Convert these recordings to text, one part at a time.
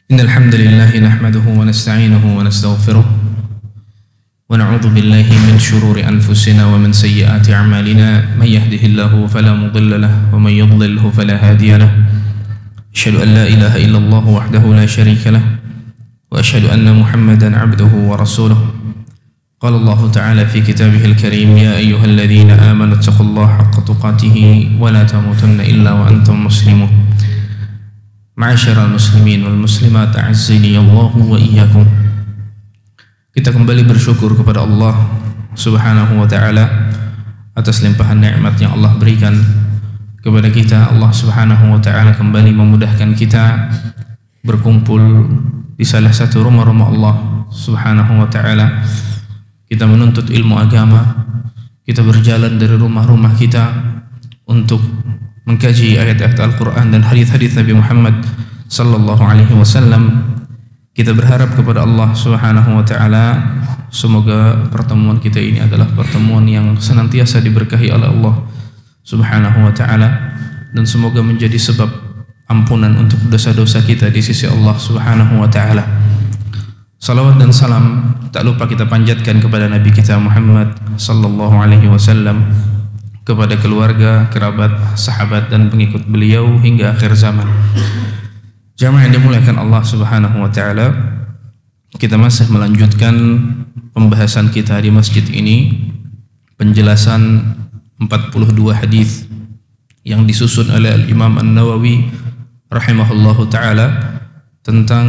إن الحمد لله نحمده ونستعينه ونستغفره ونعوذ بالله من شرور أنفسنا ومن سيئات أعمالنا من يهده الله فلا مضل له ومن يضلله فلا هادي له أشهد أن لا إله إلا الله وحده لا شريك له وأشهد أن محمدا عبده ورسوله قال الله تعالى في كتابه الكريم يا أيها الذين آمنوا اتقوا الله حق تقاته ولا تموتن إلا وأنتم مسلمون Ma'asyiral muslimin wal muslimat a'azzani Allah wa iyyakum. Kita kembali bersyukur kepada Allah Subhanahu wa taala atas limpahan nikmat yang Allah berikan kepada kita. Allah Subhanahu wa taala kembali memudahkan kita berkumpul di salah satu rumah-rumah Allah Subhanahu wa taala. Kita menuntut ilmu agama, kita berjalan dari rumah-rumah kita untuk mengkaji ayat-ayat Al-Quran dan hadis-hadis Nabi Muhammad sallallahu alaihi wasallam. Kita berharap kepada Allah Subhanahu wa taala semoga pertemuan kita ini adalah pertemuan yang senantiasa diberkahi oleh Allah Subhanahu wa taala dan semoga menjadi sebab ampunan untuk dosa-dosa kita di sisi Allah Subhanahu wa taala. Salawat dan salam tak lupa kita panjatkan kepada Nabi kita Muhammad sallallahu alaihi wasallam, kepada keluarga, kerabat, sahabat dan pengikut beliau hingga akhir zaman. Jamaah yang dimuliakan Allah Subhanahu wa taala, kita masih melanjutkan pembahasan kita di masjid ini, penjelasan 42 hadis yang disusun oleh Al-Imam An-Nawawi rahimahullahu taala tentang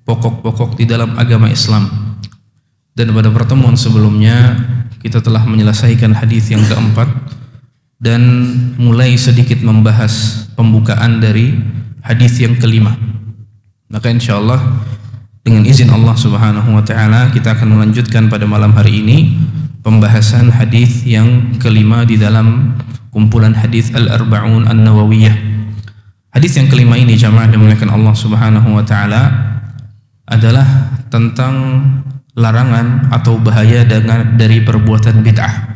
pokok-pokok di dalam agama Islam. Dan pada pertemuan sebelumnya kita telah menyelesaikan hadis yang keempat dan mulai sedikit membahas pembukaan dari hadis yang kelima. Maka insyaallah dengan izin Allah Subhanahu wa taala kita akan melanjutkan pada malam hari ini pembahasan hadis yang kelima di dalam kumpulan hadis Al-Arba'un An-Nawawiyah. Hadis yang kelima ini jamaah dimuliakan Allah Subhanahu wa taala adalah tentang larangan atau bahaya dari perbuatan bid'ah.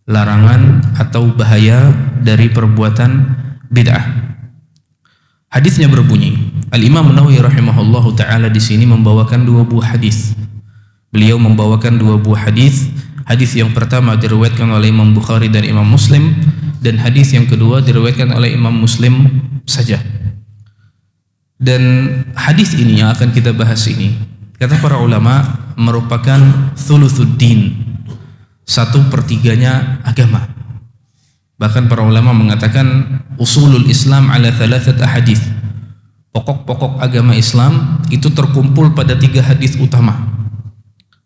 Larangan atau bahaya dari perbuatan bid'ah. Hadisnya berbunyi, Al-Imam Nawawi rahimahullahu taala di sini membawakan dua buah hadis. Beliau membawakan dua buah hadis. Hadis yang pertama diriwayatkan oleh Imam Bukhari dan Imam Muslim, dan hadis yang kedua diriwayatkan oleh Imam Muslim saja. Dan hadis ini yang akan kita bahas ini, kata para ulama, merupakan thuluthuddin, 1/3 agama. Bahkan para ulama mengatakan usulul Islam ala thalathat ahadits. Pokok-pokok agama Islam itu terkumpul pada 3 hadis utama.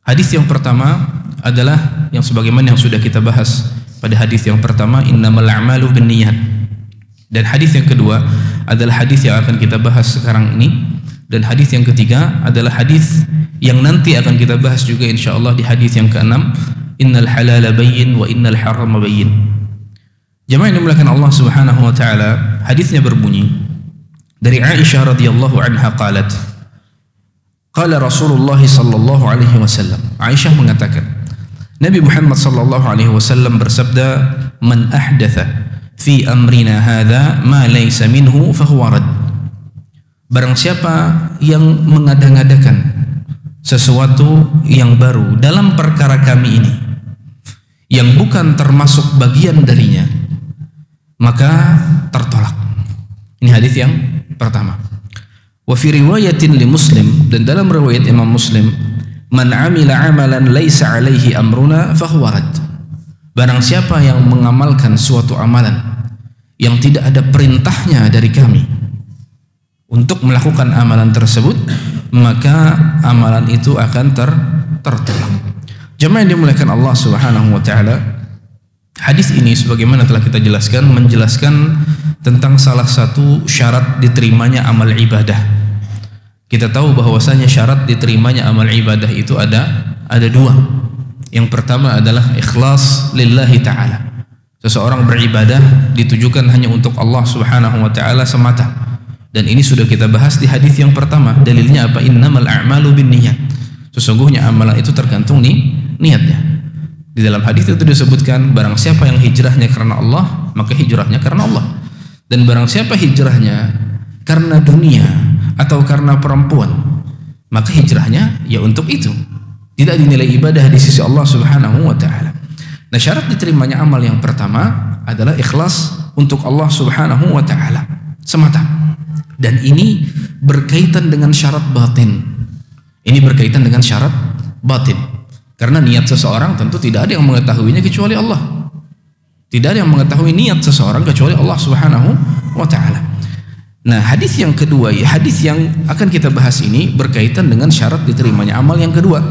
Hadis yang pertama adalah yang sebagaimana yang sudah kita bahas pada hadis yang pertama, innamal a'malu binniyat. Dan hadis yang kedua adalah hadis yang akan kita bahas sekarang ini. Dan hadis yang ketiga adalah hadis yang nanti akan kita bahas juga insyaallah di hadis yang ke-6, innal halala bayyin wa innal harama bayyin. Jemaah yang dimuliakan Allah Subhanahu wa taala, hadisnya berbunyi dari Aisyah radhiyallahu anha qalat, qala Rasulullah sallallahu alaihi wasallam. Aisyah mengatakan, Nabi Muhammad sallallahu alaihi wasallam bersabda, man ahdatha fi amrina hadza ma laysa minhu fahuwa rad. Barang siapa yang mengada-ngadakan sesuatu yang baru dalam perkara kami ini yang bukan termasuk bagian darinya, maka tertolak. Ini hadis yang pertama. Wa fi riwayatin li Muslim, dan dalam riwayat Imam Muslim, man amila amalan laisa alaihi amruna fahuwa rad. Barang siapa yang mengamalkan suatu amalan yang tidak ada perintahnya dari kami untuk melakukan amalan tersebut, maka amalan itu akan tertolak. Jemaah yang dimuliakan Allah Subhanahu wa taala, hadis ini sebagaimana telah kita jelaskan menjelaskan tentang salah satu syarat diterimanya amal ibadah. Kita tahu bahwasanya syarat diterimanya amal ibadah itu ada 2. Yang pertama adalah ikhlas lillahi taala. Seseorang beribadah ditujukan hanya untuk Allah Subhanahu wa taala semata. Dan ini sudah kita bahas di hadis yang pertama. Dalilnya apa? Innamal a'malu binniyat. Sesungguhnya amalan itu tergantung niatnya. Di dalam hadis itu disebutkan, barang siapa yang hijrahnya karena Allah, maka hijrahnya karena Allah. Dan barang siapa hijrahnya karena dunia atau karena perempuan, maka hijrahnya ya untuk itu, tidak dinilai ibadah di sisi Allah Subhanahu wa ta'ala. Nah, syarat diterimanya amal yang pertama adalah ikhlas untuk Allah Subhanahu wa ta'ala semata. Dan ini berkaitan dengan syarat batin. Ini berkaitan dengan syarat batin. Karena niat seseorang tentu tidak ada yang mengetahuinya kecuali Allah. Tidak ada yang mengetahui niat seseorang kecuali Allah Subhanahu wa ta'ala. Nah, hadis yang kedua, hadis yang akan kita bahas ini berkaitan dengan syarat diterimanya amal yang kedua.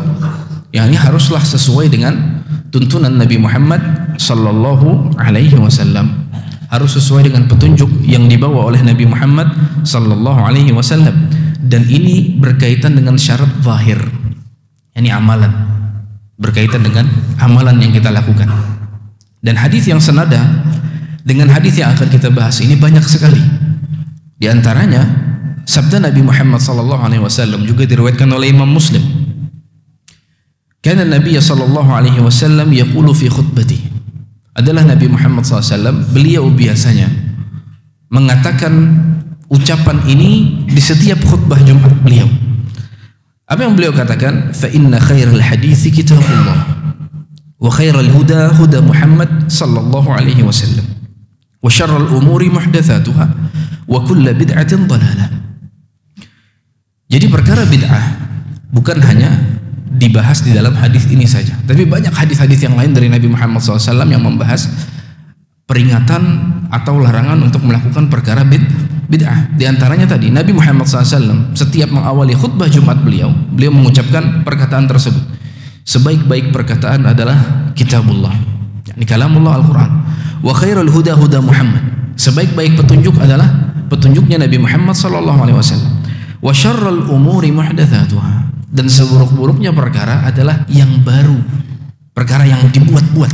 Yang ini haruslah sesuai dengan tuntunan Nabi Muhammad sallallahu alaihi wasallam. Harus sesuai dengan petunjuk yang dibawa oleh Nabi Muhammad sallallahu alaihi wasallam. Dan ini berkaitan dengan syarat zahir. Ini amalan. Berkaitan dengan amalan yang kita lakukan. Dan hadis yang senada dengan hadis yang akan kita bahas ini banyak sekali. Di antaranya sabda Nabi Muhammad sallallahu alaihi wasallam juga diriwayatkan oleh Imam Muslim. Kana Nabi sallallahu alaihi wasallam yaqulu fi khutbati. Adalah Nabi Muhammad SAW, beliau biasanya mengatakan ucapan ini di setiap khutbah Jumat beliau. Apa yang beliau katakan? Fa inna khairal hadithi kitabullah wa khairal huda huda Muhammad sallallahu alaihi wasallam wa syarral umuri muhdatsatuha wa kullu bid'atin dhalalah. Jadi perkara bid'ah bukan hanya dibahas di dalam hadis ini saja, tapi banyak hadis-hadis yang lain dari Nabi Muhammad SAW yang membahas peringatan atau larangan untuk melakukan perkara bid'ah. Di antaranya tadi Nabi Muhammad SAW setiap mengawali khutbah Jumat beliau mengucapkan perkataan tersebut. Sebaik-baik perkataan adalah kitabullah, yakni kalamullah Al-Quran. Wa khairul huda huda Muhammad. Sebaik-baik petunjuk adalah petunjuknya Nabi Muhammad SAW. Wa syarral umuri muhdatsatuha. Dan seburuk-buruknya perkara adalah yang baru, perkara yang dibuat-buat.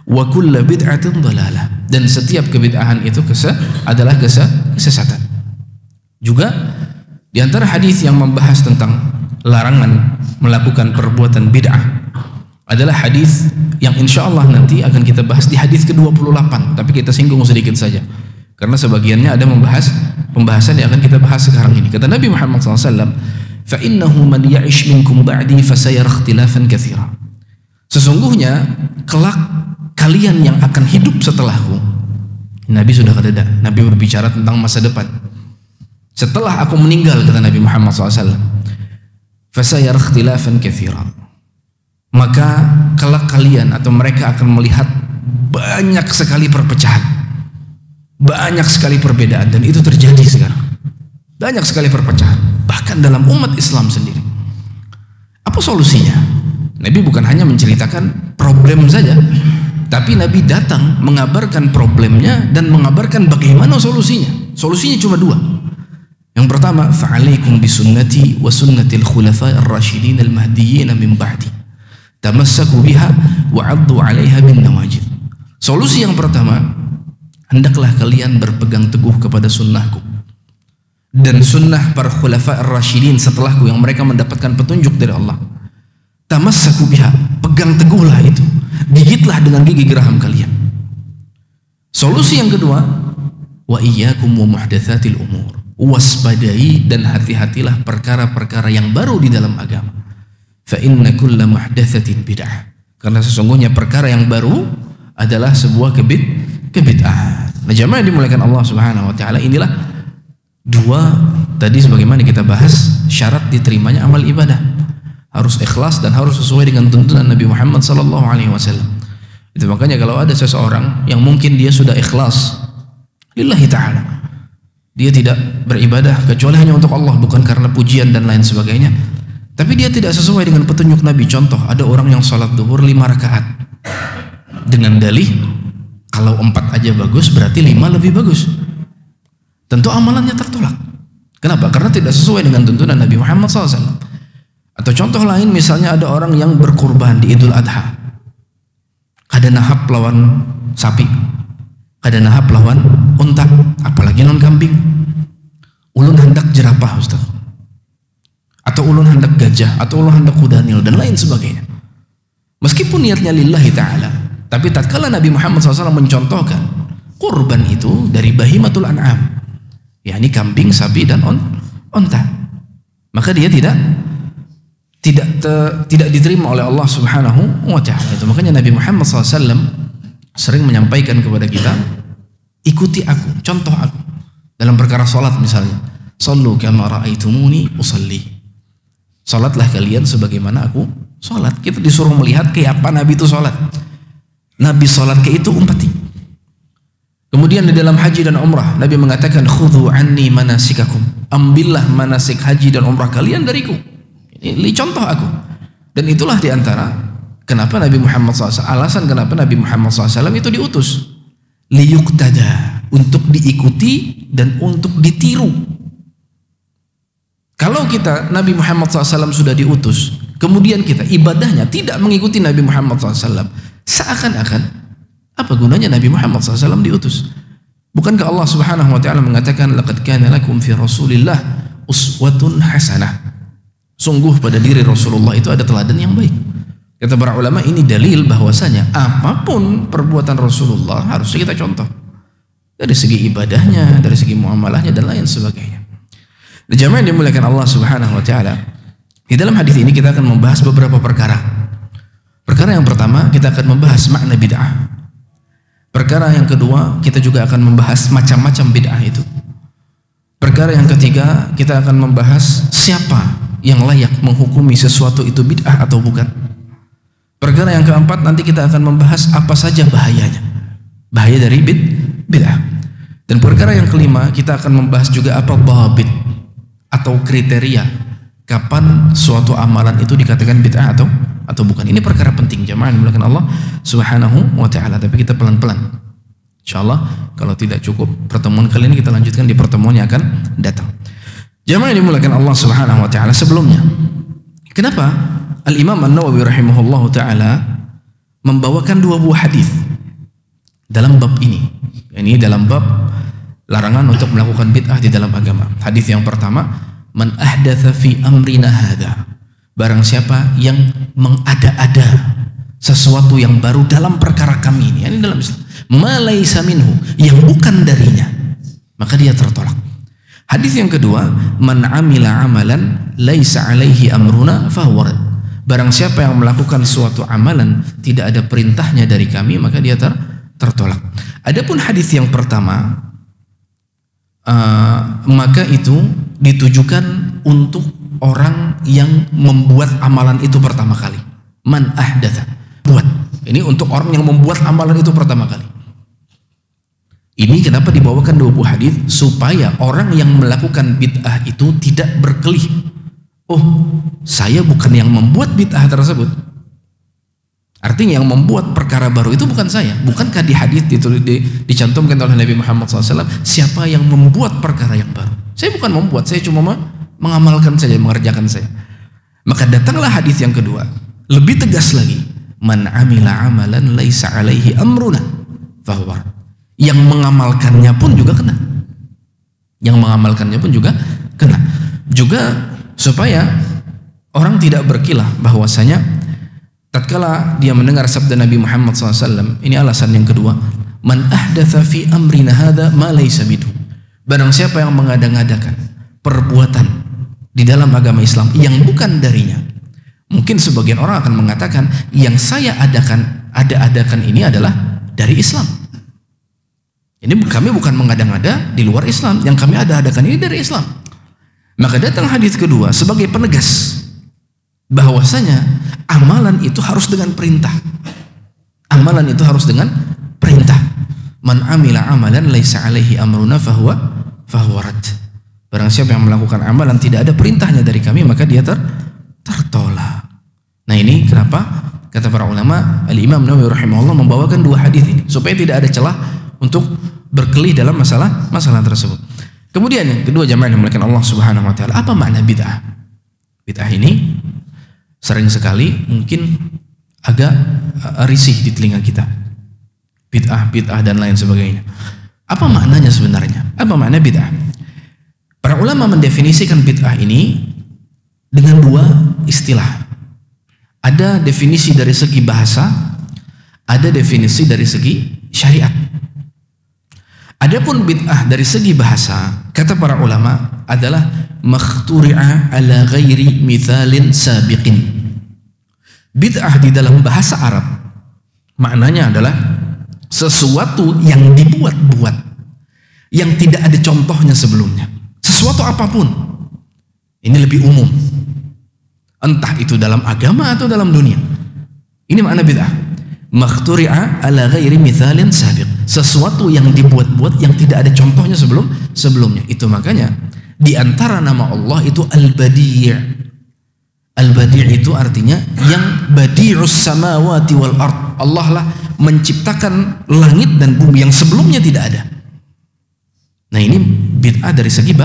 Wa kullu bid'atin dhalalah. Dan setiap kebid'ahan itu adalah kesesatan. Juga di antara hadis yang membahas tentang larangan melakukan perbuatan bid'ah adalah hadis yang insya Allah nanti akan kita bahas di hadis ke-28, tapi kita singgung sedikit saja karena sebagiannya ada membahas pembahasan yang akan kita bahas sekarang ini. Kata Nabi Muhammad SAW, فَإِنَّهُ مَنْ يَعِشْ مِنْكُمْ بَعْدِي فَسَيَرَ اخْتِلَافًا كَثِيرًا. Sesungguhnya kelak kalian yang akan hidup setelahku. Nabi sudah kata, Nabi berbicara tentang masa depan. Setelah aku meninggal, kata Nabi Muhammad SAW, فَسَيَرَ اخْتِلَافًا كَثِيرًا. Maka kelak kalian atau mereka akan melihat banyak sekali perpecahan, banyak sekali perbedaan, dan itu terjadi sekarang. Banyak sekali perpecahan, bahkan dalam umat Islam sendiri. Apa solusinya? Nabi bukan hanya menceritakan problem saja, tapi Nabi datang mengabarkan problemnya dan mengabarkan bagaimana solusinya. Solusinya cuma dua. Yang pertama, fa'alaikum bisunnati wa sunnatil khulafa'ir rasyidin al-mahdiyyin min ba'di. Tamassaku biha wa 'addu 'alaiha bin nawajid. Solusi yang pertama, hendaklah kalian berpegang teguh kepada sunnahku dan sunnah para khulafa ar-rasyidin setelahku yang mereka mendapatkan petunjuk dari Allah. Tamassaku biha, pegang teguhlah itu, gigitlah dengan gigi geraham kalian. Solusi yang kedua, wa iyyakum wa muhdatsatil umur, waspadai dan hati-hatilah perkara-perkara yang baru di dalam agama. Fa inna kulla muhdatsatin bid'ah, karena sesungguhnya perkara yang baru adalah sebuah kebid'ah. Nah, jamaah dimuliakan Allah Subhanahu wa taala, inilah dua tadi sebagaimana kita bahas syarat diterimanya amal ibadah. Harus ikhlas dan harus sesuai dengan tuntunan Nabi Muhammad sallallahu alaihi wasallam. Itu makanya kalau ada seseorang yang mungkin dia sudah ikhlas lillahi ta'ala, dia tidak beribadah kecuali hanya untuk Allah, bukan karena pujian dan lain sebagainya, tapi dia tidak sesuai dengan petunjuk Nabi. Contoh, ada orang yang sholat duhur 5 rakaat dengan dalih kalau 4 aja bagus berarti 5 lebih bagus. Tentu amalannya tertolak. Kenapa? Karena tidak sesuai dengan tuntunan Nabi Muhammad SAW. Atau contoh lain, misalnya ada orang yang berkurban di Idul Adha, kada nahap lawan sapi, kada nahap lawan unta, apalagi non kambing. Ulun hendak jerapah, Ustaz, atau ulun hendak gajah, atau ulun hendak kudanil dan lain sebagainya. Meskipun niatnya lillahi ta'ala, tapi tatkala Nabi Muhammad SAW mencontohkan kurban itu dari bahimatul an'am, yakni kambing, sapi dan onta, maka dia tidak diterima oleh Allah Subhanahu wa Ta'ala. Itu makanya Nabi Muhammad SAW sering menyampaikan kepada kita, ikuti aku, contoh aku dalam perkara salat misalnya. Sallu kama ra'aitumuni usalli. Salatlah kalian sebagaimana aku salat. Kita disuruh melihat kayak apa Nabi itu salat. Nabi salat kayak itu umpati. Kemudian di dalam haji dan umrah Nabi mengatakan, khudhu anni manasikakum. Ambillah manasik haji dan umrah kalian dariku. Ini contoh aku. Dan itulah diantara kenapa Nabi Muhammad SAW, alasan kenapa Nabi Muhammad SAW itu diutus. Liyuktada, untuk diikuti dan untuk ditiru. Kalau kita Nabi Muhammad SAW sudah diutus, kemudian kita ibadahnya tidak mengikuti Nabi Muhammad SAW, seakan-akan apa gunanya Nabi Muhammad SAW diutus? Bukankah Allah Subhanahu wa Ta'ala mengatakan, laqad kana lakum fi Rasulillah uswatun hasanah. Sungguh pada diri Rasulullah itu ada teladan yang baik. Kata para ulama, ini dalil bahwasanya apapun perbuatan Rasulullah harusnya kita contoh. Dari segi ibadahnya, dari segi muamalahnya dan lain sebagainya. Jamaah yang dimuliakan Allah Subhanahu wa Ta'ala, di dalam hadis ini kita akan membahas beberapa perkara. Perkara yang pertama, kita akan membahas makna bid'ah. Perkara yang kedua, kita juga akan membahas macam-macam bid'ah itu. Perkara yang ketiga, kita akan membahas siapa yang layak menghukumi sesuatu itu bid'ah atau bukan. Perkara yang keempat, nanti kita akan membahas apa saja bahayanya, bahaya dari bid'ah. Dan perkara yang kelima, kita akan membahas juga apa dhabit atau kriteria kapan suatu amalan itu dikatakan bid'ah atau bukan. Ini perkara penting jamaah yang dimuliakan Allah Subhanahu wa Ta'ala. Tapi kita pelan-pelan, insyaallah. Kalau tidak cukup pertemuan kali ini, kita lanjutkan di pertemuan yang akan datang. Jamaah yang dimuliakan Allah Subhanahu wa Ta'ala, sebelumnya kenapa Al-Imam An-Nawawi rahimahullahu ta'ala membawakan dua buah hadis dalam bab ini? Ini dalam bab larangan untuk melakukan bid'ah di dalam agama. Hadis yang pertama, man ahdatsa fi amrina hadza, barang siapa yang mengada-ada sesuatu yang baru dalam perkara kami ini, yani dalam Islam, ma laisa minhu, yang bukan darinya, maka dia tertolak. Hadis yang kedua, man amila amalan laisa alaihi amruna fahuwa rad, barang siapa yang melakukan suatu amalan tidak ada perintahnya dari kami, maka dia tertolak. Adapun hadis yang pertama, maka itu ditujukan untuk orang yang membuat amalan itu pertama kali. Man ahdatsa, buat. Ini untuk orang yang membuat amalan itu pertama kali. Ini kenapa dibawakan dua buah hadis, supaya orang yang melakukan bid'ah itu tidak berkelih. Oh, saya bukan yang membuat bid'ah tersebut. Artinya yang membuat perkara baru itu bukan saya. Bukankah di hadis dicantumkan oleh Nabi Muhammad SAW, siapa yang membuat perkara yang baru? Saya bukan membuat, saya cuma mengamalkan saja, mengerjakan saya. Maka datanglah hadis yang kedua, lebih tegas lagi, man amila amalan laisa alaihi amruna fahuwa. Yang mengamalkannya pun juga kena. Yang mengamalkannya pun juga kena. Juga supaya orang tidak berkilah bahwasanya tatkala dia mendengar sabda Nabi Muhammad SAW, ini alasan yang kedua, man ahdatsa fi amrina hadza ma laysa minhu, barang siapa yang mengada-ngadakan perbuatan di dalam agama Islam yang bukan darinya. Mungkin sebagian orang akan mengatakan, yang saya adakan ini adalah dari Islam. Ini kami bukan mengada-ngada di luar Islam, yang kami adakan ini dari Islam. Maka datang hadis kedua sebagai penegas bahwasanya amalan itu harus dengan perintah. Amalan itu harus dengan perintah. Man amila amalan laisa alaihi amruna fahuwa rad. Barang siapa yang melakukan amalan tidak ada perintahnya dari kami, maka dia tertolak. Nah, ini kenapa kata para ulama, Al-Imam Nawawi rahimahullah membawakan dua hadis ini supaya tidak ada celah untuk berkelih dalam masalah tersebut. Kemudian yang kedua, jamaah yang dimuliakan Allah Subhanahu wa Ta'ala, apa makna bid'ah? Bid'ah ini sering sekali mungkin agak risih di telinga kita. Bid'ah dan lain sebagainya. Apa maknanya sebenarnya? Apa makna bid'ah? Para ulama mendefinisikan bid'ah ini dengan dua istilah. Ada definisi dari segi bahasa, ada definisi dari segi syariat. Adapun bid'ah dari segi bahasa, kata para ulama, adalah makhturi'a ala ghairi mithalin sabiqin. Bid'ah di dalam bahasa Arab maknanya adalah sesuatu yang dibuat-buat, yang tidak ada contohnya sebelumnya. Sesuatu apapun. Ini lebih umum. Entah itu dalam agama atau dalam dunia. Ini makna bid'ah. Makhturi'a ala ghairi mithalin sabiq. Sesuatu yang dibuat-buat yang tidak ada contohnya sebelumnya. Itu makanya di antara nama Allah itu Al-Badi'. Al-Badi' itu artinya yang badi'us samawati wal ard. Allah lah menciptakan langit dan bumi yang sebelumnya tidak ada. Nah, ini bid'ah dari segi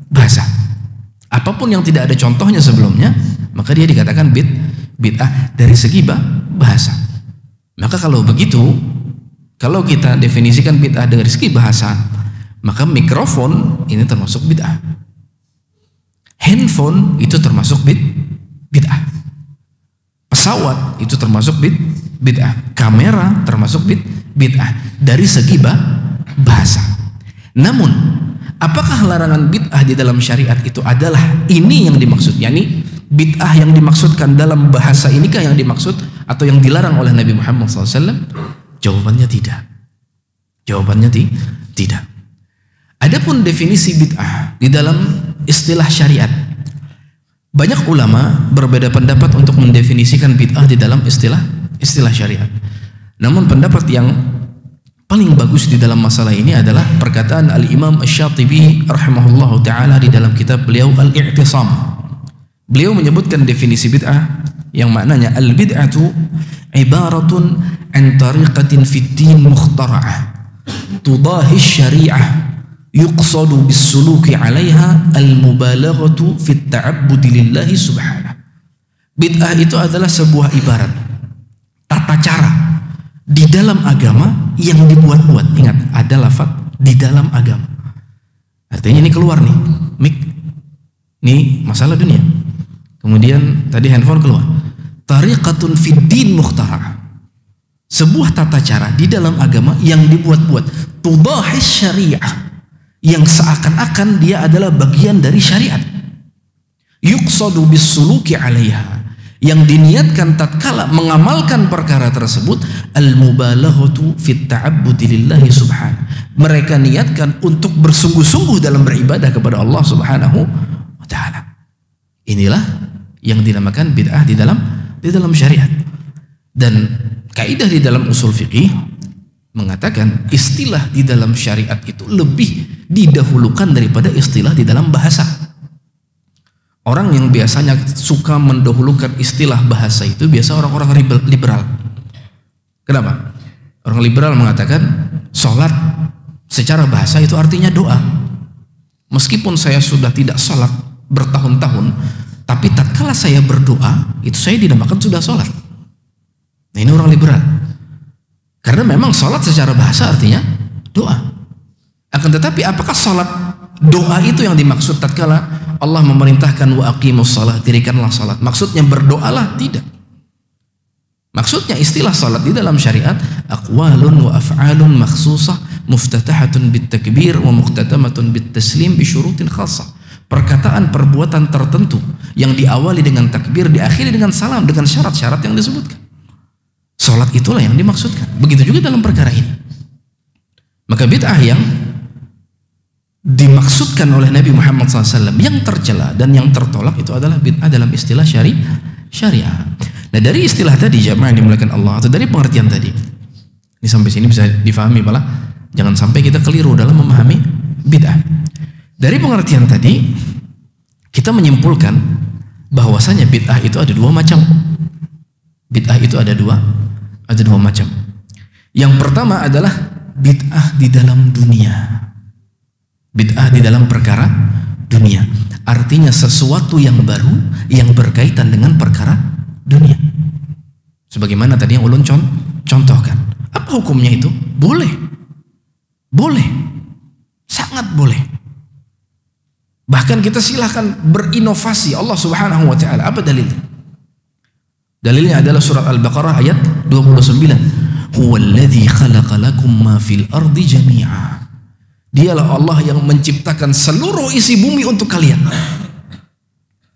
bahasa. Apapun yang tidak ada contohnya sebelumnya, maka dia dikatakan bid'ah dari segi bahasa. Maka kalau begitu, kalau kita definisikan bid'ah dari segi bahasa, maka mikrofon ini termasuk bid'ah. Handphone itu termasuk bid'ah. Pesawat itu termasuk bid'ah. Kamera termasuk bid'ah dari segi bahasa. Namun, apakah larangan bid'ah di dalam syariat itu adalah ini yang dimaksud? Yani bid'ah yang dimaksudkan dalam bahasa inikah yang dimaksud atau yang dilarang oleh Nabi Muhammad SAW? Jawabannya tidak. Jawabannya tidak. Adapun definisi bid'ah di dalam istilah syariat, banyak ulama berbeda pendapat untuk mendefinisikan bid'ah di dalam istilah syariat. Namun pendapat yang paling bagus di dalam masalah ini adalah perkataan Al-Imam Asy-Syatibi rahimahullahu ta'ala di dalam kitab beliau Al-I'tisam. Beliau menyebutkan definisi bid'ah yang maknanya al-bid'atu ibaratun an tariqatin fid din mukhtara'ah tudahi syari'ah yuqsadu bis-suluki 'alaiha al-mubalaghatu fit ta'abbudi lillahi subhanahu. Bid'ah itu adalah sebuah ibarat, tata cara di dalam agama yang dibuat-buat. Ingat, ada lafaz di dalam agama. Artinya ini keluar nih, mic. Ini masalah dunia. Kemudian tadi handphone keluar. Tariqatun fid din mukhtara'ah. Sebuah tata cara di dalam agama yang dibuat-buat. Tudahi syariah. Yang seakan-akan dia adalah bagian dari syariat. Yuqsadu bis-suluki 'alaiha. Yang diniatkan tatkala mengamalkan perkara tersebut al-mubalaghatu fit ta'abbudi lillahi subhanahu. Mereka niatkan untuk bersungguh-sungguh dalam beribadah kepada Allah Subhanahu wa taala. Inilah yang dinamakan bid'ah di dalam syariat. Dan kaidah di dalam usul fikih mengatakan istilah di dalam syariat itu lebih didahulukan daripada istilah di dalam bahasa. Orang yang biasanya suka mendahulukan istilah bahasa itu biasa orang-orang liberal. Kenapa? Orang liberal mengatakan sholat secara bahasa itu artinya doa. Meskipun saya sudah tidak sholat bertahun-tahun, tapi tatkala saya berdoa itu saya dinamakan sudah sholat. Nah, ini orang liberal. Karena memang sholat secara bahasa artinya doa. Akan tetapi apakah sholat doa itu yang dimaksud tatkala Allah memerintahkan wa aqimus shalah, dirikanlah salat? Maksudnya berdoalah? Tidak. Maksudnya istilah salat di dalam syariat aqwalun wa af'alun makhsusah muftatahatun bit takbir wa muqtatamatun bit taslim bi syurutin khassah. Perkataan perbuatan tertentu yang diawali dengan takbir, diakhiri dengan salam dengan syarat-syarat yang disebutkan. Salat itulah yang dimaksudkan. Begitu juga dalam perkara ini. Maka bid'ah yang dimaksudkan oleh Nabi Muhammad SAW yang tercela dan yang tertolak itu adalah bid'ah dalam istilah syariah. Nah, dari istilah tadi jamaah yang dimuliakan Allah, atau dari pengertian tadi, ini sampai sini bisa difahami, malah jangan sampai kita keliru dalam memahami bid'ah. Dari pengertian tadi kita menyimpulkan bahwasanya bid'ah itu ada dua macam. Bid'ah itu ada dua macam. Yang pertama adalah bid'ah di dalam dunia. Bid'ah di dalam perkara dunia, artinya sesuatu yang baru yang berkaitan dengan perkara dunia. Sebagaimana tadi yang ulun contohkan. Apa hukumnya itu? Boleh, sangat boleh. Bahkan kita silahkan berinovasi. Allah Subhanahu wa ta'ala, apa dalilnya? Dalilnya adalah surat Al-Baqarah ayat 29. Huwallazi khalaqa lakum ma fil ardi jami'a. Dialah Allah yang menciptakan seluruh isi bumi untuk kalian.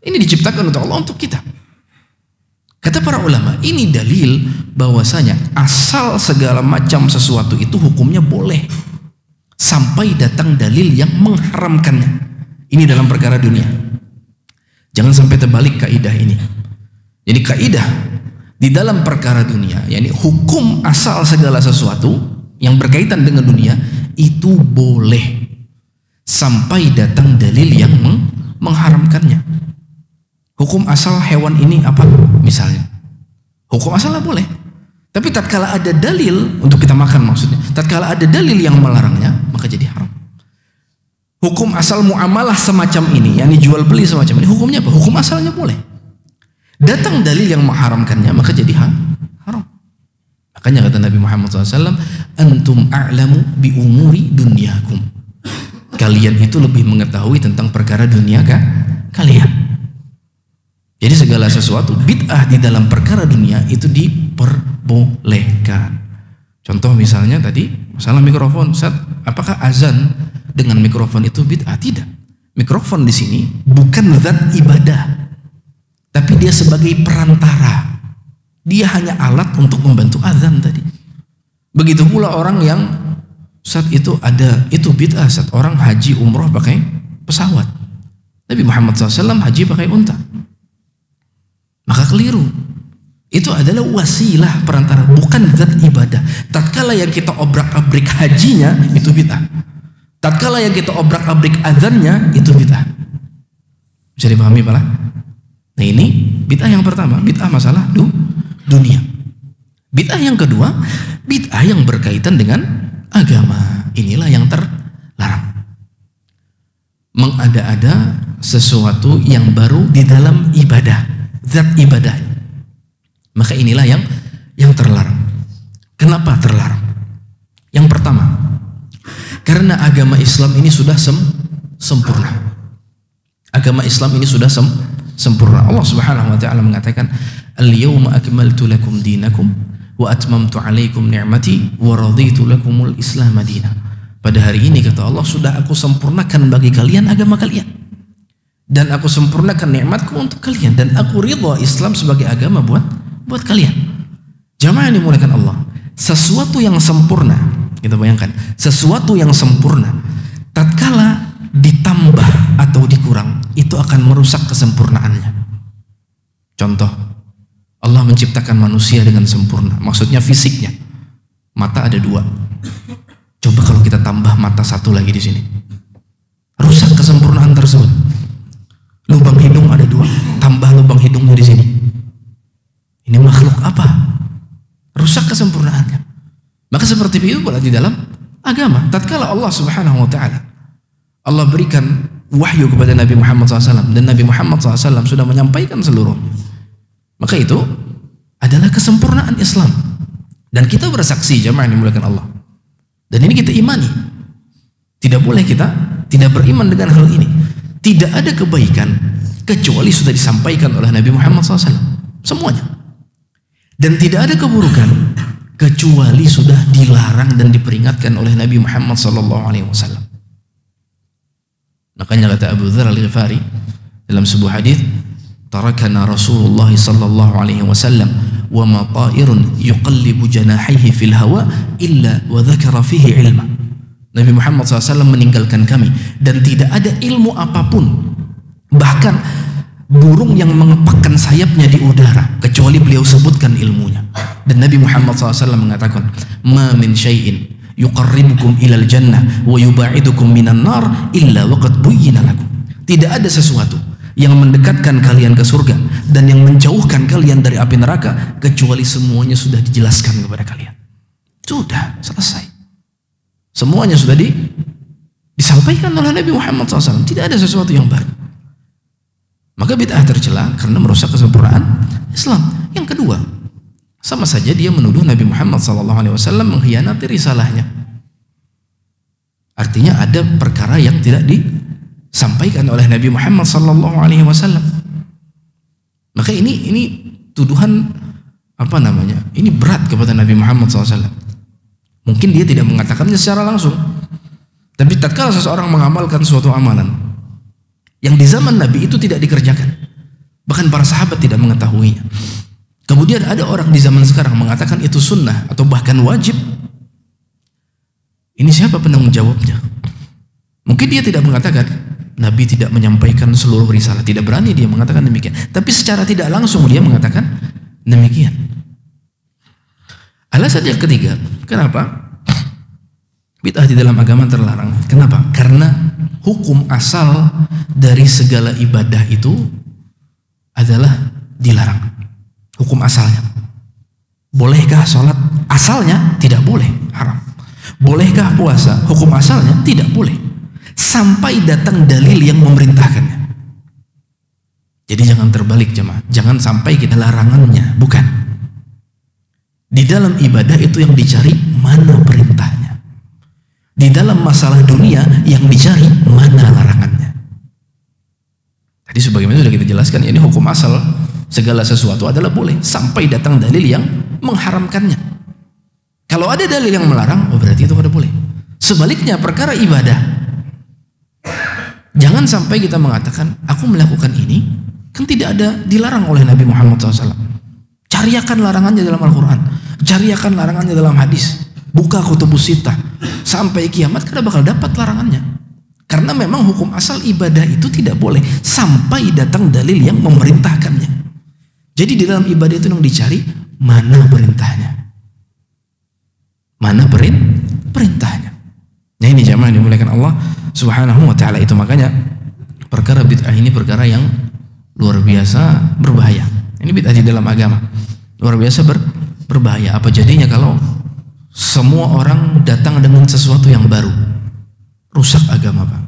Ini diciptakan untuk Allah, untuk kita. Kata para ulama, ini dalil bahwasanya asal segala macam sesuatu itu hukumnya boleh sampai datang dalil yang mengharamkannya. Ini dalam perkara dunia. Jangan sampai terbalik kaidah ini. Jadi kaidah di dalam perkara dunia, yakni hukum asal segala sesuatu yang berkaitan dengan dunia itu boleh sampai datang dalil yang mengharamkannya. Hukum asal hewan ini apa? Misalnya, hukum asalnya boleh. Tapi tatkala ada dalil untuk kita makan, maksudnya, tatkala ada dalil yang melarangnya, maka jadi haram. Hukum asal muamalah semacam ini, yakni jual beli semacam ini, hukumnya apa? Hukum asalnya boleh. Datang dalil yang mengharamkannya, maka jadi haram. Makanya kata Nabi Muhammad SAW, antum a'lamu bi umuri dunyakum. Kalian itu lebih mengetahui tentang perkara dunia kalian. Jadi segala sesuatu bid'ah di dalam perkara dunia itu diperbolehkan. Contoh misalnya tadi masalah mikrofon, Ustaz, apakah azan dengan mikrofon itu bid'ah? Tidak. Mikrofon di sini bukan zat ibadah, tapi dia sebagai perantara. Dia hanya alat untuk membantu azan tadi. Begitu pula orang yang saat itu bid'ah, saat orang haji umroh pakai pesawat. Nabi Muhammad SAW haji pakai unta. Maka keliru. Itu adalah wasilah perantara, bukan zat ibadah. Tatkala yang kita obrak-abrik hajinya itu bid'ah. Tatkala yang kita obrak-abrik azannya itu bid'ah. Bisa dipahami Pak? Nah ini bid'ah yang pertama, bid'ah masalah dunia. Bid'ah yang kedua, bid'ah yang berkaitan dengan agama. Inilah yang terlarang. Mengada-ada sesuatu yang baru di dalam ibadah, zat ibadah. Maka inilah yang terlarang. Kenapa terlarang? Yang pertama, karena agama Islam ini sudah sempurna. Agama Islam ini sudah sempurna. Allah Subhanahu wa taala mengatakan, "Al-yawma akmaltu lakum dinakum wa atmamtu 'alaikum ni'mati wa raditu lakumul Islam madina." Pada hari ini kata Allah, sudah aku sempurnakan bagi kalian agama kalian. Dan aku sempurnakan nikmatku untuk kalian, dan aku ridha Islam sebagai agama buat kalian. Jamaah yang dimuliakan Allah, sesuatu yang sempurna, kita bayangkan, sesuatu yang sempurna tatkala ditambah atau dikurang itu akan merusak kesempurnaannya. Contoh, Allah menciptakan manusia dengan sempurna, maksudnya fisiknya. Mata ada 2. Coba kalau kita tambah mata 1 lagi di sini, rusak kesempurnaan tersebut. Lubang hidung ada 2, tambah lubang hidungnya di sini. Ini makhluk apa? Rusak kesempurnaannya. Maka seperti itu pula di dalam agama. Tatkala Allah Subhanahu wa taala, Allah berikan wahyu kepada Nabi Muhammad SAW, dan Nabi Muhammad SAW sudah menyampaikan seluruhnya. Maka itu adalah kesempurnaan Islam. Dan kita bersaksi, jamaah yang dimuliakan Allah. Dan ini kita imani. Tidak boleh kita tidak beriman dengan hal ini. Tidak ada kebaikan kecuali sudah disampaikan oleh Nabi Muhammad SAW, semuanya. Dan tidak ada keburukan kecuali sudah dilarang dan diperingatkan oleh Nabi Muhammad SAW. Makanya kata Abu Dzar Al-Ghifari dalam sebuah hadis, tarakana Rasulullah SAW wa ma ta'irun yuqallibu janahihi fil hawa illa wa dzakara fihi ilma. Nabi Muhammad SAW meninggalkan kami, dan tidak ada ilmu apapun, bahkan burung yang mengepakkan sayapnya di udara, kecuali beliau sebutkan ilmunya. Dan Nabi Muhammad SAW mengatakan, ma min syai'in yuqarribukum ilal jannah wa yuba'idukum minan nar illa waqad buyyina lakum. Tidak ada sesuatu yang mendekatkan kalian ke surga dan yang menjauhkan kalian dari api neraka kecuali semuanya sudah dijelaskan kepada kalian. Sudah selesai. Semuanya sudah disampaikan oleh Nabi Muhammad SAW. Tidak ada sesuatu yang baru. Maka bid'ah tercela karena merusak kesempurnaan Islam. Yang kedua, sama saja dia menuduh Nabi Muhammad SAW mengkhianati risalahnya. Artinya ada perkara yang tidak disampaikan oleh Nabi Muhammad SAW. Maka ini tuduhan apa namanya? Ini berat kepada Nabi Muhammad SAW. Mungkin dia tidak mengatakannya secara langsung, Tapi tatkala seseorang mengamalkan suatu amalan yang di zaman Nabi itu tidak dikerjakan, bahkan para sahabat tidak mengetahuinya, kemudian ada orang di zaman sekarang mengatakan itu sunnah atau bahkan wajib, ini siapa penanggung jawabnya? Mungkin dia tidak mengatakan Nabi tidak menyampaikan seluruh risalah, tidak berani dia mengatakan demikian, tapi secara tidak langsung dia mengatakan demikian. Alasan yang ketiga, kenapa bid'ah di dalam agama terlarang? Kenapa? Karena hukum asal dari segala ibadah itu adalah dilarang. Hukum asalnya. Bolehkah sholat? Asalnya tidak boleh, haram. Bolehkah puasa? Hukum asalnya tidak boleh. Sampai datang dalil yang memerintahkannya. Jadi jangan terbalik jemaah. Jangan sampai kita larangannya, bukan. Di dalam ibadah itu yang dicari mana perintahnya. Di dalam masalah dunia yang dicari mana larangannya. Tadi sebagaimana sudah kita jelaskan, ini hukum asal, segala sesuatu adalah boleh sampai datang dalil yang mengharamkannya. Kalau ada dalil yang melarang, oh berarti itu kada boleh. Sebaliknya perkara ibadah, jangan sampai kita mengatakan aku melakukan ini kan tidak ada dilarang oleh Nabi Muhammad SAW. Cariakan larangannya dalam Al-Quran, cariakan larangannya dalam hadis. Buka kutubus sittah sampai kiamat kada bakal dapat larangannya. Karena memang hukum asal ibadah itu tidak boleh sampai datang dalil yang memerintahkannya. Jadi di dalam ibadah itu yang dicari mana perintahnya. Mana perintahnya. Nah ini jamaah yang dimuliakan Allah Subhanahu wa taala, itu makanya perkara bid'ah ini perkara yang luar biasa berbahaya. Ini bid'ah di dalam agama. Luar biasa berbahaya. Apa jadinya kalau semua orang datang dengan sesuatu yang baru? Rusak agama, Pak.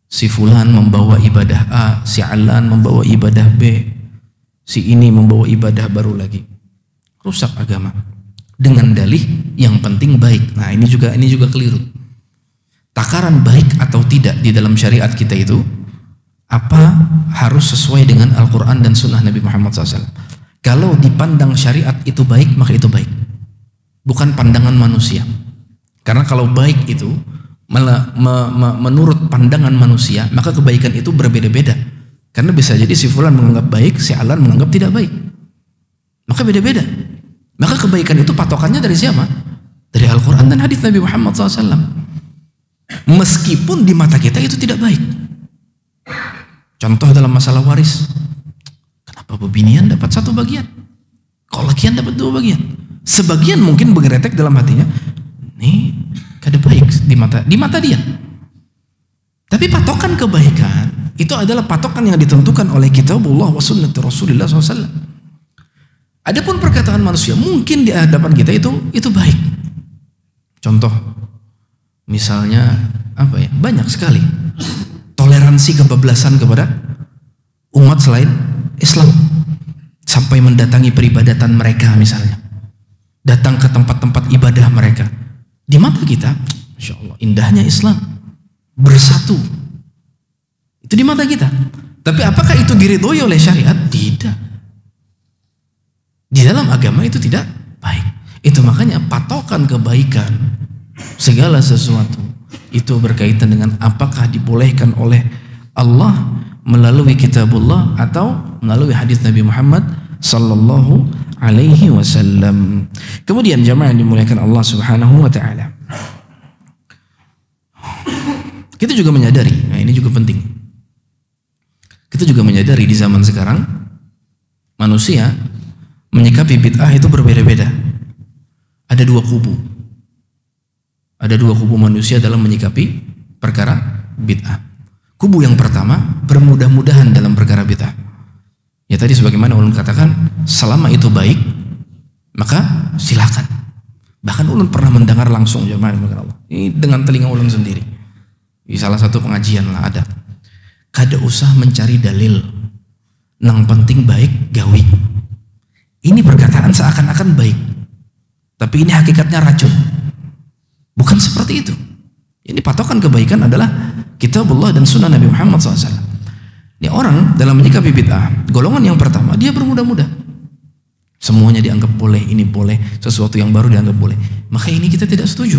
Si fulan membawa ibadah A, si Alan membawa ibadah B, si ini membawa ibadah baru lagi. Rusak agama. Dengan dalih yang penting baik. Nah, ini juga keliru. Takaran baik atau tidak di dalam syariat kita itu apa harus sesuai dengan Al-Quran dan Sunnah Nabi Muhammad SAW. Kalau dipandang syariat itu baik, maka itu baik. Bukan pandangan manusia. Karena kalau baik itu menurut pandangan manusia, maka kebaikan itu berbeda-beda. Karena bisa jadi si fulan menganggap baik, si Alan menganggap tidak baik. Maka beda-beda. Maka kebaikan itu patokannya dari siapa? Dari Al-Quran dan hadis Nabi Muhammad SAW. Meskipun di mata kita itu tidak baik. Contoh dalam masalah waris. Kenapa bebinian dapat satu bagian? Kok lakian dapat dua bagian? Sebagian mungkin bergeretek dalam hatinya, nih kada baik di mata dia. Tapi patokan kebaikan itu adalah patokan yang ditentukan oleh kitabullah wa sunnah Rasulullah SAW. Adapun perkataan manusia mungkin di hadapan kita itu baik. Contoh, misalnya apa ya? Banyak sekali toleransi kebablasan kepada umat selain Islam, sampai mendatangi peribadatan mereka misalnya. Datang ke tempat-tempat ibadah mereka. Di mata kita, Masya Allah, indahnya Islam. Bersatu. Itu di mata kita. Tapi apakah itu diridhoi oleh syariat? Tidak. Di dalam agama itu tidak baik. Itu makanya patokan kebaikan, segala sesuatu, itu berkaitan dengan apakah dibolehkan oleh Allah melalui kitabullah atau melalui hadis Nabi Muhammad sallallahu alaihi wasallam. Kemudian jamaah yang dimuliakan Allah Subhanahu wa taala, kita juga menyadari, nah ini juga penting. Kita juga menyadari di zaman sekarang manusia menyikapi bid'ah itu berbeda-beda. Ada dua kubu. Ada dua kubu manusia dalam menyikapi perkara bid'ah. Kubu yang pertama bermudah-mudahan dalam perkara bid'ah. Ya tadi sebagaimana ulun katakan, selama itu baik maka silakan. Bahkan ulun pernah mendengar langsung jemaah Allah. Ini dengan telinga ulun sendiri. Di salah satu pengajian lah ada. Kada usah mencari dalil. Nang penting baik gawi. Ini perkataan seakan-akan baik. Tapi ini hakikatnya racun. Bukan seperti itu. Ini patokan kebaikan adalah kitabullah dan sunnah Nabi Muhammad SAW. Ini orang dalam menyikapi bid'ah, golongan yang pertama dia bermudah-mudah. Semuanya dianggap boleh, ini boleh, sesuatu yang baru dianggap boleh. Maka ini kita tidak setuju.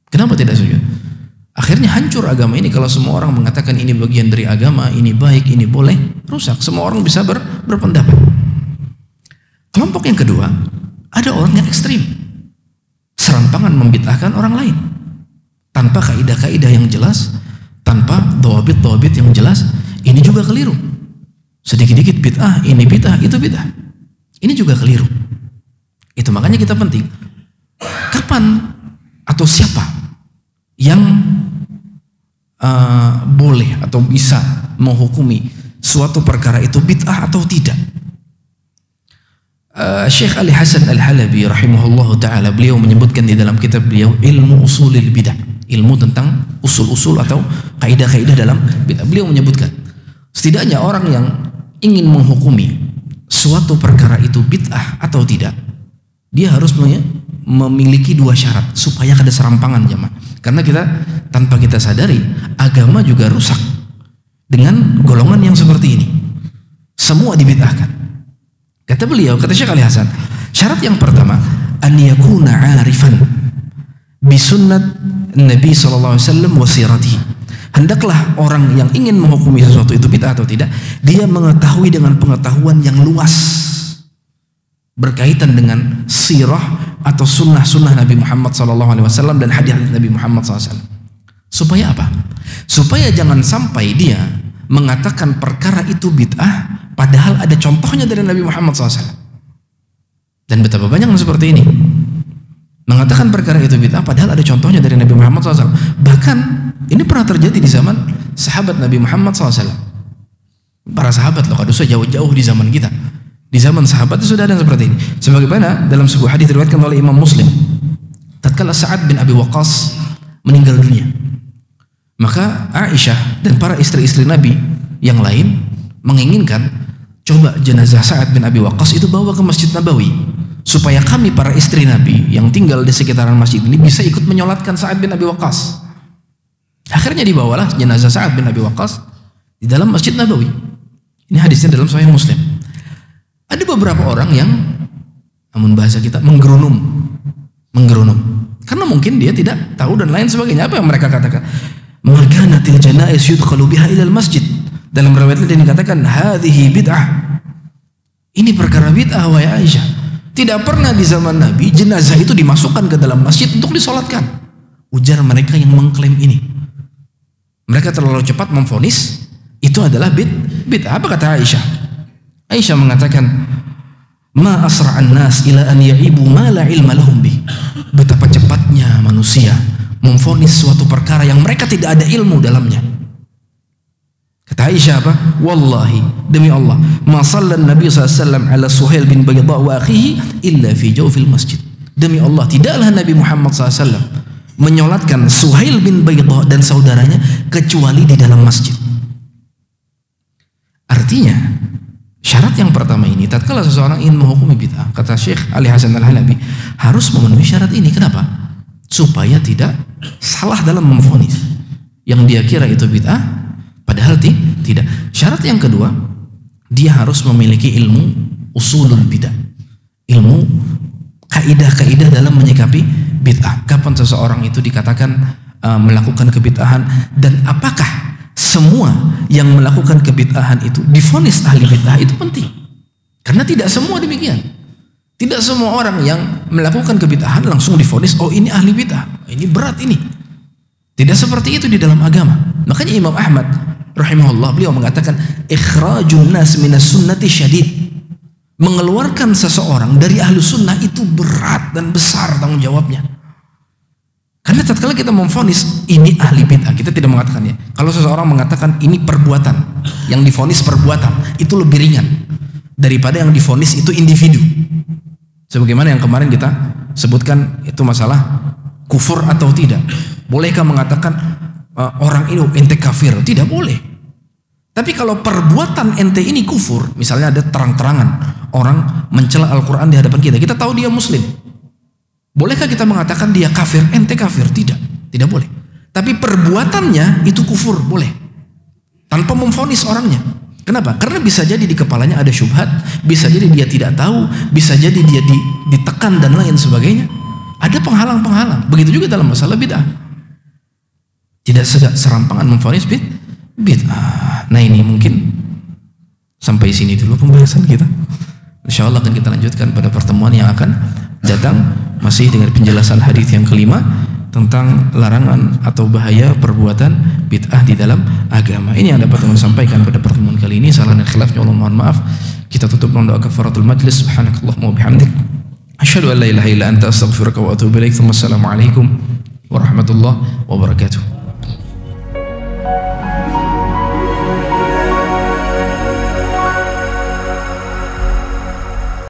Kenapa tidak setuju? Akhirnya hancur agama ini kalau semua orang mengatakan ini bagian dari agama, ini baik, ini boleh, rusak. Semua orang bisa berpendapat. Kelompok yang kedua, ada orang yang ekstrim, serampangan membid'ahkan orang lain tanpa kaidah-kaidah yang jelas, tanpa dhawabit-dhawabit yang jelas. Ini juga keliru. Sedikit-dikit bid'ah, ini bid'ah, itu bid'ah. Ini juga keliru. Itu makanya kita penting. Kapan atau siapa yang boleh atau bisa menghukumi suatu perkara itu bid'ah atau tidak? Syekh Ali Hasan Al-Halabi rahimahullahu ta'ala, beliau menyebutkan di dalam kitab beliau Ilmu Usulil Bid'ah, ilmu tentang usul-usul atau kaidah-kaidah dalam bid'ah. Beliau menyebutkan setidaknya orang yang ingin menghukumi suatu perkara itu bid'ah atau tidak, dia harus memiliki dua syarat supaya ada serampangan jemaah. Karena kita tanpa kita sadari agama juga rusak dengan golongan yang seperti ini. Semua dibid'ahkan. Kata beliau, kata Syekh Ali Hasan, syarat yang pertama an yakuna 'arifan bi sunnat Nabi sallallahu alaihi wasallam wa siratihi. Hendaklah orang yang ingin menghukumi sesuatu itu bid'ah atau tidak, dia mengetahui dengan pengetahuan yang luas berkaitan dengan sirah atau sunnah-sunnah Nabi Muhammad SAW dan hadis Nabi Muhammad SAW. Supaya apa? Supaya jangan sampai dia mengatakan perkara itu bid'ah padahal ada contohnya dari Nabi Muhammad SAW. Dan betapa banyak yang seperti ini, mengatakan perkara itu bid'ah padahal ada contohnya dari Nabi Muhammad SAW. Bahkan ini pernah terjadi di zaman sahabat Nabi Muhammad SAW. Para sahabat loh, kalau jauh-jauh di zaman kita. Di zaman sahabat itu sudah ada seperti ini. Sebagaimana dalam sebuah hadis diriwayatkan oleh Imam Muslim, tatkala Sa'ad bin Abi Waqqas meninggal dunia, maka Aisyah dan para istri-istri Nabi yang lain menginginkan coba jenazah Sa'ad bin Abi Waqqas itu bawa ke Masjid Nabawi supaya kami para istri Nabi yang tinggal di sekitaran masjid ini bisa ikut menyolatkan Sa'ad bin Abi Waqqas. Akhirnya dibawalah jenazah Sa'ad bin Abi Waqqas di dalam Masjid Nabawi. Ini hadisnya dalam Sahih Muslim. Ada beberapa orang yang, namun bahasa kita, menggerunum, karena mungkin dia tidak tahu dan lain sebagainya. Apa yang mereka katakan? Makanatil janaiz yudkhalu biha ilal masjid. Dalam riwayat lain dikatakan hadhihi bid'ah. Ini perkara bid'ah wahai Aisyah. Tidak pernah di zaman Nabi jenazah itu dimasukkan ke dalam masjid untuk disolatkan. Ujar mereka yang mengklaim ini. Mereka terlalu cepat memvonis itu adalah bid'ah. Apa kata Aisyah? Aisyah mengatakan, ma asra'an nas ila an ya'ibu ma la ilma lahum bih. Betapa cepatnya manusia memvonis suatu perkara yang mereka tidak ada ilmu dalamnya. Kata Aisyah apa? Wallahi, demi Allah, ma sallan Nabi SAW ala Suhail bin Bayda wa akhihi illa fi jawfil masjid. Demi Allah, tidaklah Nabi Muhammad SAW menyolatkan Suhail bin Bayda dan saudaranya kecuali di dalam masjid. Artinya, syarat yang pertama ini, tatkala seseorang ingin menghukumi bid'ah, kata Syekh Ali Hasan Al-Halabi, harus memenuhi syarat ini. Kenapa? Supaya tidak salah dalam memvonis yang dia kira itu bid'ah, padahal tidak. Syarat yang kedua, dia harus memiliki ilmu usulul bid'ah, ilmu kaidah-kaidah dalam menyikapi bid'ah. Kapan seseorang itu dikatakan melakukan kebid'ahan, dan apakah semua yang melakukan kebid'ahan itu divonis ahli bid'ah, itu penting. Karena tidak semua demikian. Tidak semua orang yang melakukan kebid'ahan langsung divonis, oh ini ahli bid'ah, ini berat ini. Tidak seperti itu di dalam agama. Makanya Imam Ahmad rahimahullah, beliau mengatakan ikhrajun nas minas sunnati syadid. Mengeluarkan seseorang dari ahlu sunnah itu berat dan besar tanggung jawabnya. Karena tatkala kita memvonis ini ahli bid'ah, kita tidak mengatakannya. Kalau seseorang mengatakan ini perbuatan, yang divonis perbuatan, itu lebih ringan daripada yang divonis itu individu. Sebagaimana yang kemarin kita sebutkan itu masalah kufur atau tidak. Bolehkah mengatakan orang ini ente kafir? Tidak boleh. Tapi kalau perbuatan ente ini kufur, misalnya ada terang-terangan orang mencela Al-Quran di hadapan kita, kita tahu dia muslim. Bolehkah kita mengatakan dia kafir, ente kafir? Tidak, tidak boleh. Tapi perbuatannya itu kufur, boleh. Tanpa memvonis orangnya. Kenapa? Karena bisa jadi di kepalanya ada syubhat, bisa jadi dia tidak tahu, bisa jadi dia ditekan dan lain sebagainya. Ada penghalang-penghalang. Begitu juga dalam masalah bid'ah. Tidak serampangan memvonis bid'ah. Nah ini mungkin sampai sini dulu pembahasan kita. Insya Allah akan kita lanjutkan pada pertemuan yang akan datang, masih dengan penjelasan hadis yang kelima tentang larangan atau bahaya perbuatan bid'ah di dalam agama. Ini yang dapat kami sampaikan pada pertemuan kali ini. Salah dan khilafnya Allah mohon maaf. Kita tutup dengan doa kafaratul majlis. Subhanakallahumma wa bihamdik, asyhadu an la ilaha illa anta, astaghfiruka wa atubu ilaik. Wassalamualaikum warahmatullahi wabarakatuh.